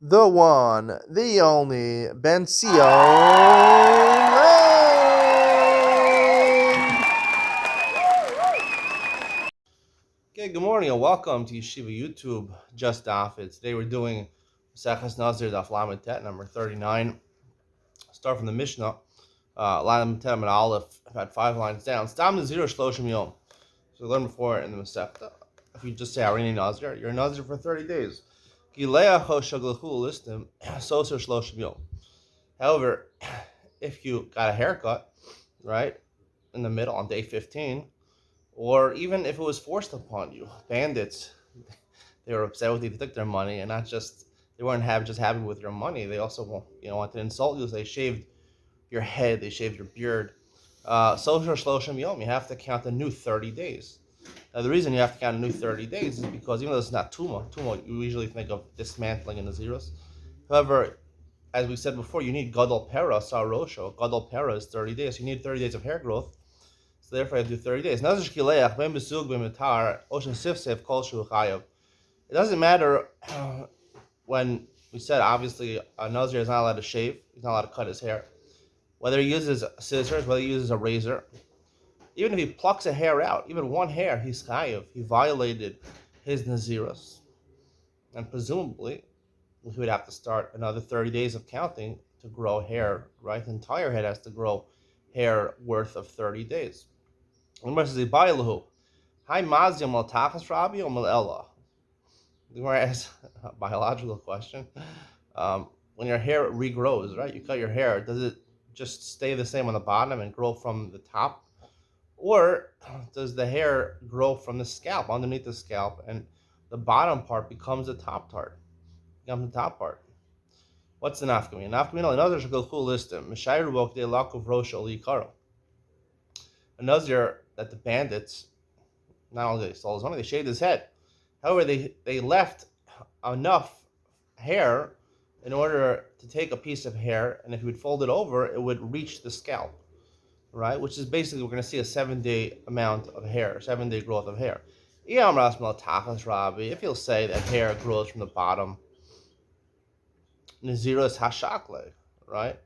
the one, the only, Ben Sion. Okay, good morning and welcome to Yeshiva YouTube, Just Daf It. Today we're doing Nazir Daf It, number 39. Start from the Mishnah, line Tet and Aleph, about 5 lines down. Stam Nazir Shloshim Yom. So we learned before in the Masechta, if you just say Arini Nazir, you're a Nazir for 30 days. However, if you got a haircut, right, in the middle on day 15, or even if it was forced upon you, bandits, they were upset with you, they took their money, and they weren't just happy with your money. They also, wanted to insult you. So they shaved your head, they shaved your beard. Social Shloshim Yom, you have to count a new 30 days. Now, the reason you have to count a new 30 days is because even though it's not Tuma, you usually think of dismantling in the zeros. However, as we said before, you need Gadol Pera, Sarosho. Gadol Pera is 30 days. So you need 30 days of hair growth. So therefore, I do 30 days. It doesn't matter when we said, obviously, a Nazir is not allowed to shave. He's not allowed to cut his hair. Whether he uses scissors, whether he uses a razor. Even if he plucks a hair out, even one hair, he's chayav. He violated his Naziros. And presumably, he would have to start another 30 days of counting to grow hair, right? The entire head has to grow hair worth of 30 days. The Gemara asks a biological question. When your hair regrows, right? You cut your hair, does it just stay the same on the bottom and grow from the top? Or does the hair grow from the scalp, underneath the scalp, and the bottom part becomes the top part? Becomes the top part. What's the nafkamina? Nafkamina, another should go full listim. Mishayru vok de lakov rosha likaro. A Nazir that the bandits, not only they stole his money, they shaved his head. However, they left enough hair in order to take a piece of hair, and if you would fold it over, it would reach the scalp, right? Which is basically, we're going to see a 7-day amount of hair, 7-day growth of hair. If you'll say that hair grows from the bottom, Naziros hashakle, right?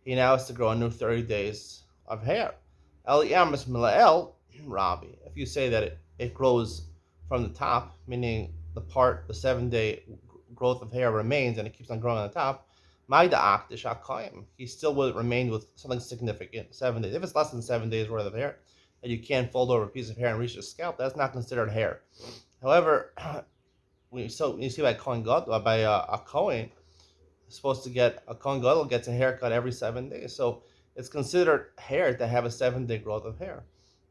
He now has to grow a new 30 days of hair. If you say that it grows from the top, meaning the 7-day growth of hair remains and it keeps on growing on the top, he still will remain with something significant, 7 days. If it's less than 7 days worth of hair, and you can't fold over a piece of hair and reach the scalp, that's not considered hair. However, you see by Kohen Gadol, by a Kohen, supposed to get a Kohen Gadol gets a haircut every 7 days. So it's considered hair to have a 7-day growth of hair,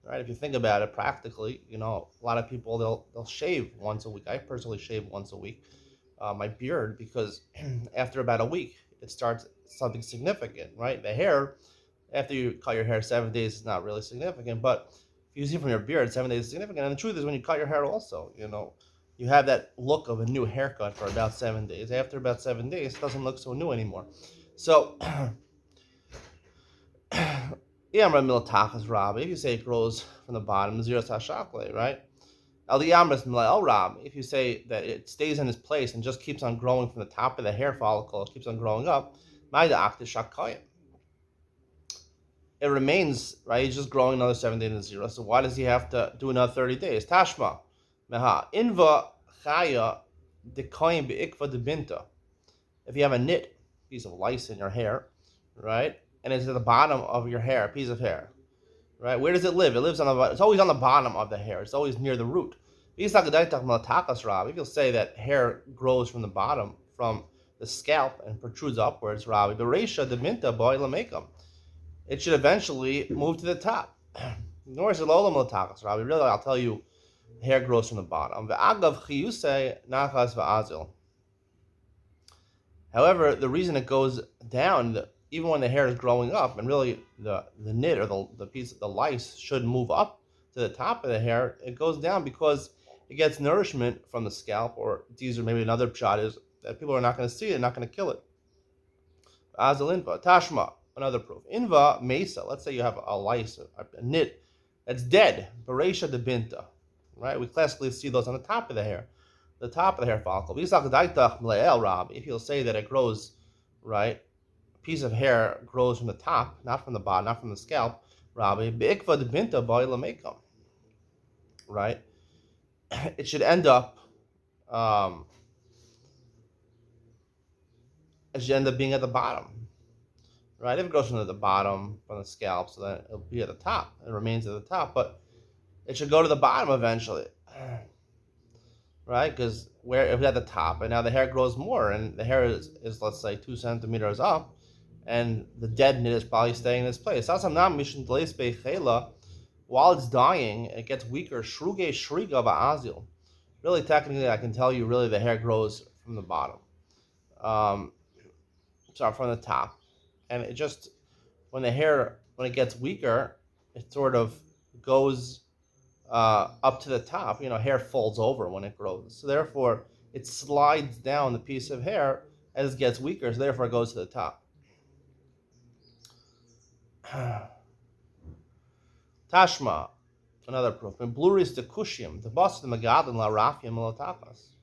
right? If you think about it practically, a lot of people they'll shave once a week. I personally shave once a week, my beard, because after about a week it starts something significant, right? The hair, after you cut your hair 7 days is not really significant, but if you see from your beard 7 days is significant. And the truth is, when you cut your hair also, you have that look of a new haircut for about 7 days. After about 7 days, it doesn't look so new anymore. So, if you say it grows from the bottom, right? If you say that it stays in its place and just keeps on growing from the top of the hair follicle, it keeps on growing up, it remains, right? He's just growing another 7 days in zero. So why does he have to do another 30 days? Tashma. Inva chaya dekoyim beikva debinta. If you have a knit piece of lice in your hair, right, and it's at the bottom of your hair, a piece of hair, right? Where does it live? It lives on the. It's always on the bottom of the hair. It's always near the root. If you'll say that hair grows from the bottom, from the scalp, and protrudes upwards, Rabbi, the reisha debinta boy lamekum, it should eventually move to the top. Nor is it lolam l'takas, Rabbi. Really, I'll tell you. Hair grows from the bottom. However, the reason it goes down, even when the hair is growing up, and really the knit or the piece of the lice should move up to the top of the hair, it goes down because it gets nourishment from the scalp, or these are maybe another shot is that people are not going to see it, not going to kill it. Azal inva. Tashma, another proof. Inva mesa, let's say you have a lice, a knit that's dead. Beresha de binta. Right, we classically see those on the top of the hair. the top of the hair follicle. If you'll say that it grows, right, a piece of hair grows from the top, not from the bottom, not from the scalp, Rabbi, right? It should end up, um, it should end up being at the bottom, right? If it goes from the bottom, from the scalp, so then it'll be at the top. It remains at the top, but it should go to the bottom eventually, right? Because where if it's at the top, and now the hair grows more, and the hair is let's say 2 centimeters up, and the dead knit is probably staying in this place. While it's dying, it gets weaker. Shruge shriga ba'azil. Really, technically, I can tell you, really, the hair grows from the bottom. Sorry, from the top, and it just when it gets weaker, it sort of goes up to the top. Hair folds over when it grows, so therefore it slides down the piece of hair as it gets weaker. So therefore, it goes to the top. Tashma, another proof. In Bluris the Kushim, the boss of the Megadon la Rafia Milatakas.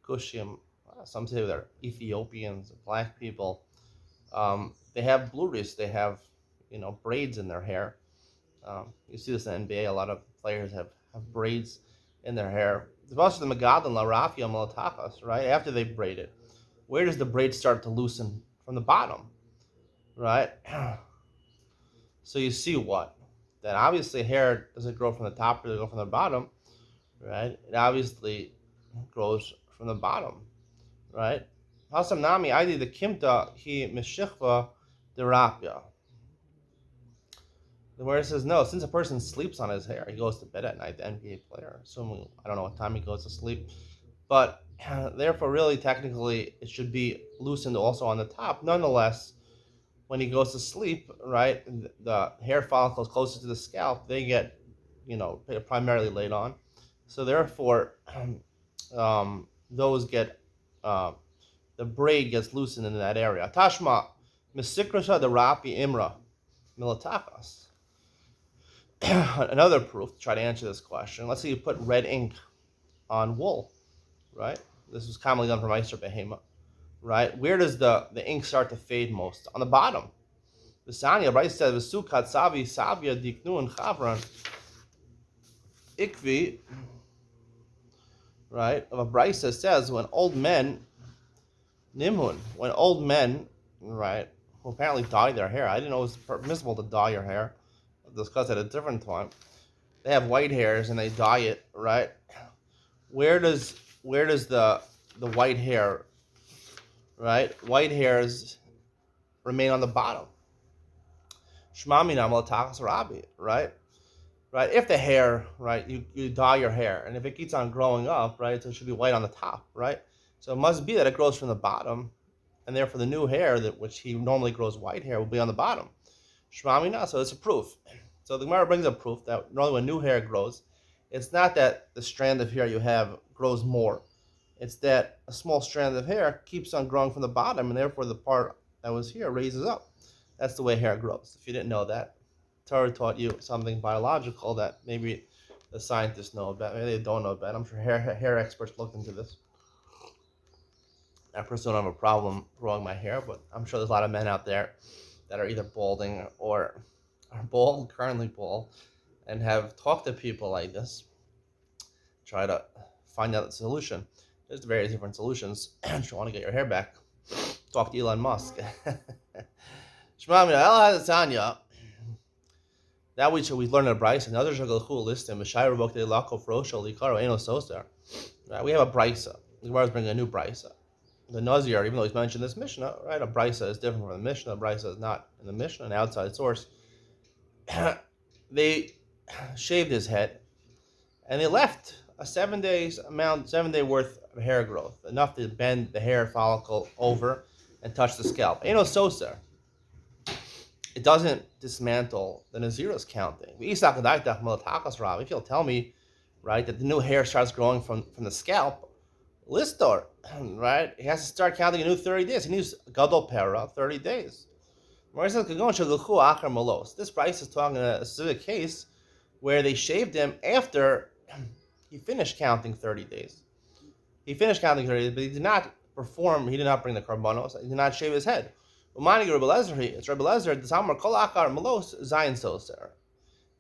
Kushim, some say they're Ethiopians, black people. They have Bluris, they have braids in their hair. You see this in the NBA. A lot of players have braids in their hair. The boss of the Megadon la Rafia Milatakas, right? After they braid it, where does the braid start to loosen? From the bottom, right? So you see what? That obviously hair doesn't grow from the top, or doesn't grow from the bottom, right? It obviously grows from the bottom, right? Hasam nami id the kimta he mishichva derapia. Where it says no, since a person sleeps on his hair, he goes to bed at night. The NBA player, assuming I don't know what time he goes to sleep, but therefore, really, technically, it should be loosened also on the top. Nonetheless, when he goes to sleep, right, the hair follicles closer to the scalp, they get, primarily laid on. So therefore, those get, the braid gets loosened in that area. Tashma, misikrasha the rapi imra, milatakas. Another proof to try to answer this question. Let's say you put red ink on wool, right? This was commonly done for Meister Behema. Right? Where does the ink start to fade most? On the bottom. The Sanya, right, said, V'sukat savi savia diknu and chavran ikvi, right, of a Brisa says, when old men, right, who apparently dye their hair, I didn't know it was permissible to dye your hair, I'll discuss it at a different time. They have white hairs and they dye it, right? Where does the white hair, right? White hairs remain on the bottom. Shmami namal takas rabi, right? Right. If the hair, right, you dye your hair, and if it keeps on growing up, right, so it should be white on the top, right? So it must be that it grows from the bottom, and therefore the new hair which he normally grows white hair will be on the bottom. Shmami na, so it's a proof. So the Gemara brings up proof that normally when new hair grows, it's not that the strand of hair you have grows more. It's that a small strand of hair keeps on growing from the bottom, and therefore the part that was here raises up. That's the way hair grows. If you didn't know that, Torah taught you something biological that maybe the scientists know about. Maybe they don't know about. I'm sure hair experts looked into this. I personally don't have a problem growing my hair, but I'm sure there's a lot of men out there that are either balding or are bald, currently bald, and have talked to people like this, try to find out the solution. There's various different solutions. If you want to get your hair back, talk to Elon Musk. Shema min el hadatanya. That we learn in a brisa. Another shagalchu listim. B'shayra b'ok de lako frosho likaro eno soser. We have a brisa. The Gemara is bringing a new brisa. The Nazir, even though he's mentioned this Mishnah, right? A brisa is different from the Mishnah. A brisa is not in the Mishnah, an outside source. They shaved his head, and they left a 7 day worth of hair growth, enough to bend the hair follicle over and touch the scalp. Eno soser. It doesn't dismantle the Nazir's counting. If you'll tell me, right, that the new hair starts growing from the scalp, Listor, right, he has to start counting a new 30 days. He needs Gadol Pera, 30 days. This price is talking in a specific case where they shaved him after he finished counting 30 days. He finished counting 30 days, but he did not perform. He did not bring the karbanos. He did not shave his head. Umani Rebbe Lezer, it's Rebbe Lezer. The Samar Kol Akar Melos Zayin Soser.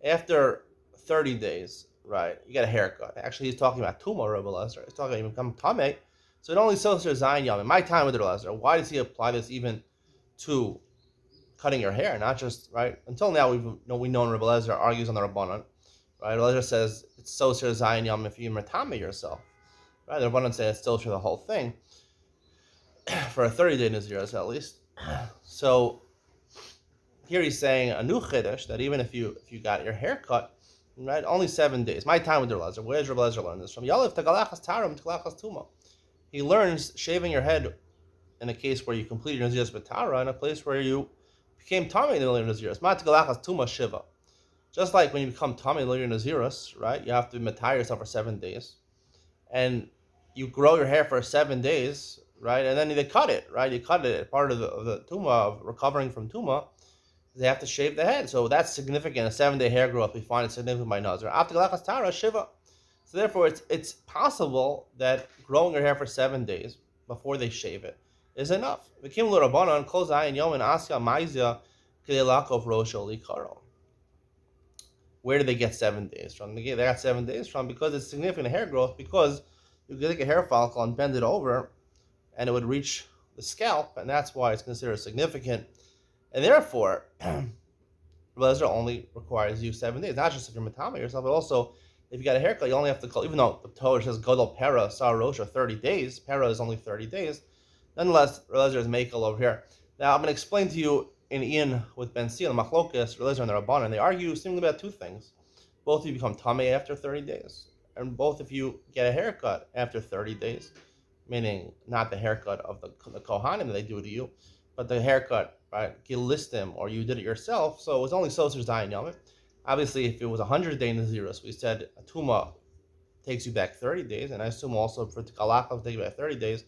After 30 days, right, you get a haircut. Actually, he's talking about Tuma Rebbe Lezer. He's talking about you become Tameh. So it only Soser Zayin Yom. In my time with Rebbe Lezer, why does he apply this even to cutting your hair, not just, right? Until now, we know Rebbe Lezer argues on the Rabbanon, right? Rebbe Lezer says it's Soser Zayin Yom if you Mertame yourself, right? The Rabbanon say it's still for the whole thing, for a 30-day Naziris at least. So here he's saying a new chiddush that even if you got your hair cut, right, only 7 days. My time with Rebbe Lezer. Where does Rebbe Lezer learn this from? Yalif tagalachas taram tagalachas tuma. He learns shaving your head in a case where you completed your Naziris b'tara, in a place where you became Tommy in the middle of Naziris. Ma tagalachas tuma shiva. Just like when you become Tommy in the middle of Naziris, right, you have to matar yourself for 7 days, and you grow your hair for 7 days, right, and then they cut it, right? You cut it. Part of the tuma, of recovering from tuma, they have to shave the head. So that's significant. A 7-day hair growth, we find it significant by Nazir. After galachas tara shiva. So therefore, it's possible that growing your hair for 7 days before they shave it is enough. V'kim lo rabbanon kol zayin yom and asya ma'izya k'dei lakov rosho likaro. Where did they get 7 days from? They got 7 days from because it's significant hair growth, because you could take a hair follicle and bend it over, and it would reach the scalp, and that's why it's considered significant. And therefore, Lezer only requires you 7 days, not just if you're matama yourself, but also if you got a haircut, you only have to call, even though the Torah says Gadol Pera, Sar Rosha, 30 days, Pera is only 30 days, nonetheless, Lezer is Mekel over here. Now, I'm going to explain to you in Ian with Ben Sil, Machlokes, Lezer and the Rabbanan, and they argue seemingly about two things. Both of you become Tameh after 30 days, and both if you get a haircut after 30 days, meaning not the haircut of the Kohanim that they do to you, but the haircut, right, Gilistim, or you did it yourself, so it was only Soser Zayin Yom. Obviously, if it was 100-day Naziris, we said a Tuma takes you back 30 days, and I assume also for Tikalach will take you back 30 days.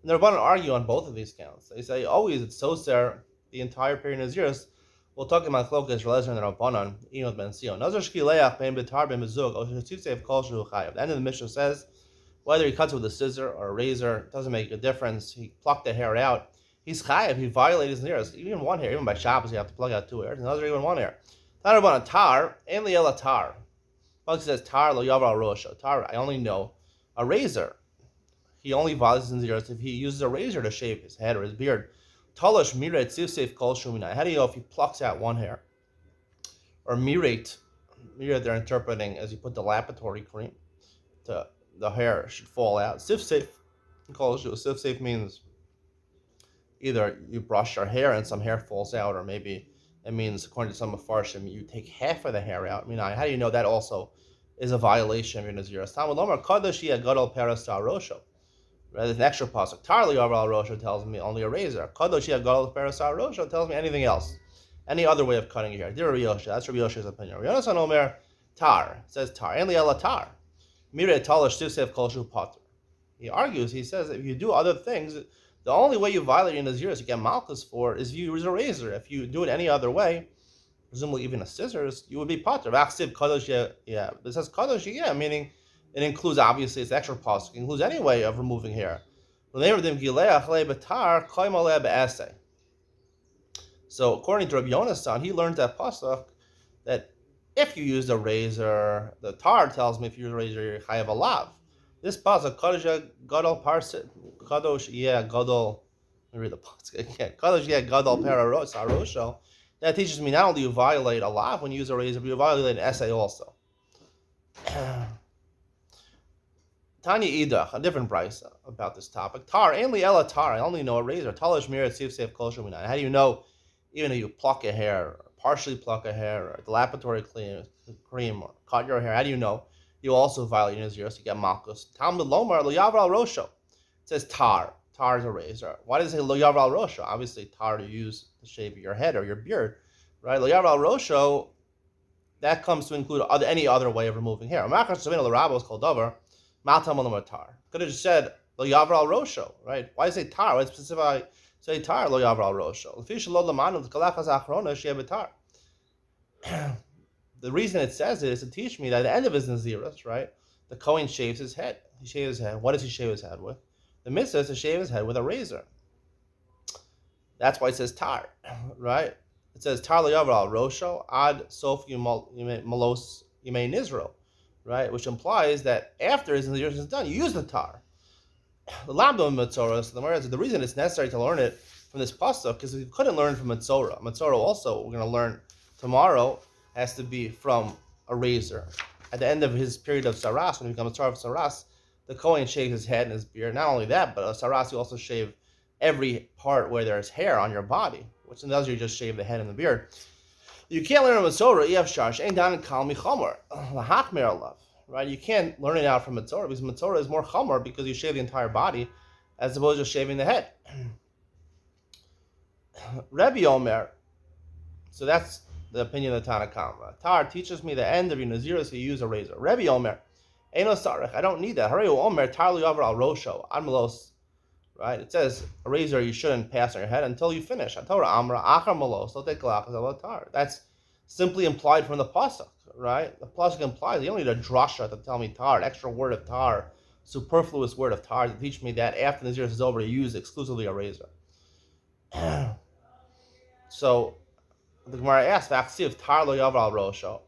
And the Rabbanan argue on both of these counts. They say always it's Soser, the entire period of Naziris. We'll talk about Chlokas, Lezer, and the Rabbanan, even with Ben Sion. Nazir Shkileach, Ben Betar, Ben Mezug, or Shetzif Kol Shu Chayav. The end of the Mishnah says, whether he cuts with a scissor or a razor, it doesn't make a difference. He plucked the hair out. He's chayav. He violated his nearest. Even one hair, even by Shabbos, you have to plug out 2 hairs. Another, even 1 hair. Tanarban tar, and liela tar. Buck says tar lo yavar rosha. Tar, I only know a razor. He only violates his nearest if he uses a razor to shave his head or his beard. Talosh miret sifsef kol shuminai. How do you know if he plucks out 1 hair? Or miret they're interpreting as you put the lapatory cream to the hair should fall out. Sifsef kol shu. Sifsef means either you brush your hair and some hair falls out, or maybe it means, according to some Mefarshim, you take half of the hair out. I mean, how do you know that also is a violation of your Naziris? Talmud Lomar Kadosh Gadol Peras Tar Rosho. There's an extra pasuk. Tarli Aval Rosho tells me only a razor. Kadosh Gadol Peras Tar Rosho tells me anything else, any other way of cutting your hair. Dear Rabbi Yosha, that's Rabbi Yosha's opinion. Rabbi Yonasan Omer Tar says tar. Enli Ela Tar. Mire Talosh Sifsef Kol Shu Pater. He argues. He says if you do other things, the only way you violate your Naziris, you get malchus for, is if you use a razor. If you do it any other way, presumably even a scissors, you would be pater. V'achsiv kadosh, yeah. It says kadosh, yeah, meaning it includes, obviously, it's extra pasuk. It includes any way of removing hair. So according to Rabbi Yonasan, he learned that pasuk that if you use a razor, the tar tells me if you use a razor, you're chayav alav. This pasuk, kadosh gadol parsit, kadosh gadol. Let me read the pasuk again. Kadosh gadol pararos arosho. That teaches me not only you violate a lav when you use a razor, but you violate an essay also. Tanya Idach, a different brisa about this topic. Tar, ainly ela tar. I only know a razor. Talish mirat sif sef kol shuminai. How do you know? Even if you pluck a hair, or partially pluck a hair, or dilapidatory cream, or cut your hair, how do you know? You also violate your Naziris, you get malchus. Talmud Lomar, lo yavar al rosho. It says tar. Tar is a razor. Why does it say lo yavar al rosho? Obviously, tar to use to shave your head or your beard, right? Lo yavar al rosho, that comes to include any other way of removing hair. Machas Savina l'rabos kol davar, matam olam tar. Could have just said lo yavar al rosho, right? Why say tar? Why specify say tar lo yavar al rosho? L'fish lo lamanu l'kalachas achrona sheyeh tar. The reason it says it is to teach me that at the end of his Naziris, right, the Kohen shaves his head. He shaves his head. What does he shave his head with? The mitzvah is to shave his head with a razor. That's why it says tar, right? It says tar le'yavar al rosho ad sof malos yimei Israel, right? Which implies that after his nazirus is done, you use the tar. The Lamdo Mitzorah, so the Gemara says the reason it's necessary to learn it from this pasuk because we couldn't learn from Mitzorah. Mitzorah also, we're going to learn tomorrow, has to be from a razor. At the end of his period of saras, when he becomes a tzar of saras, the Kohen shaves his head and his beard. Not only that, but a saras, you also shave every part where there's hair on your body, which in the other you just shave the head and the beard. You can't learn a Mitzorah, Yevshash, ain't down in Kalmi Chomer, Lahachmer Allah. Right? You can't learn it out from Mitzorah because Mitzorah is more Chomer because you shave the entire body as opposed to just shaving the head. Rebbe Omer, so that's the opinion of the Tanna Kamma. Tar teaches me the end of your Nazirus, so you use a razor. Rebbe Omer, Eino Sarech, I don't need that. Harei Omer, Tar Liyavar al Rosho, Admalos. Right? It says a razor you shouldn't pass on your head until you finish. That's simply implied from the pasuk, right? The pasuk implies you don't need a drasha to tell me tar, an extra word of tar, superfluous word of tar to teach me that after the nazirus is over, you use exclusively a razor. So the Gemara asks, tar lo yavar al rosho,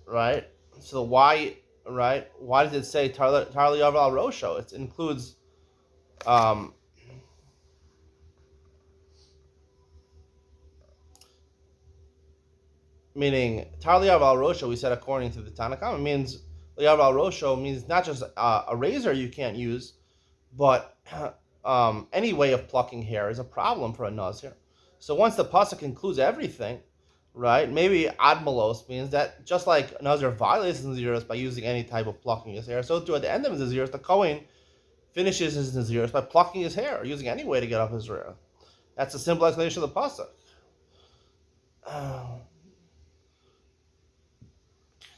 right? So why does it say tar lo yavar al rosho? It includes meaning tar liyav al rosho, we said according to the Tanna Kamma, means liyav al rosho means not just a razor you can't use, but any way of plucking hair is a problem for a Nazir. So once the pasuk includes everything, right? Maybe admalos means that just like Nazir violates his nazirus by using any type of plucking his hair, so too at the end of his nazirus, the Kohen finishes his nazirus by plucking his hair or using any way to get off his rear. That's a simple explanation of the pasuk.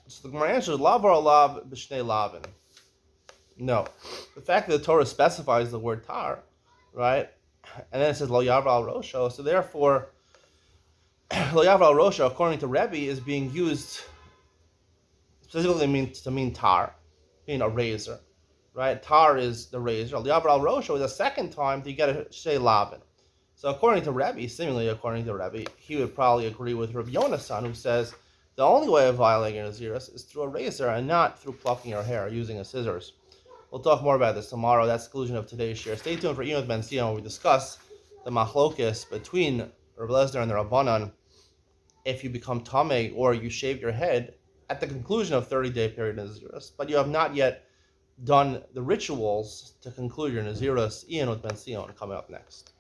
So the Gemara answers, Lavar alav b'shnei lavin. No. The fact that the Torah specifies the word tar, right? And then it says lo yavar al rosho, so therefore lo yavar al rosho, according to Rebbe, is being used specifically to mean tar, mean a razor. Right? Tar is the razor. Lo yavar al rosho is a second time to get a shnei lavin. So according to Rebbe, seemingly according to Rebbe, he would probably agree with Rabbi Yonasan, who says the only way of violating a nazirus is through a razor and not through plucking your hair or using a scissors. We'll talk more about this tomorrow. That's the conclusion of today's share. Stay tuned for Iyun Ben Sion, where we discuss the machlokes between Rabbi Lezer and the Rabbanan if you become tamei or you shave your head at the conclusion of 30-day period of nazirus, but you have not yet done the rituals to conclude your nazirus. Iyun Ben Sion coming up next.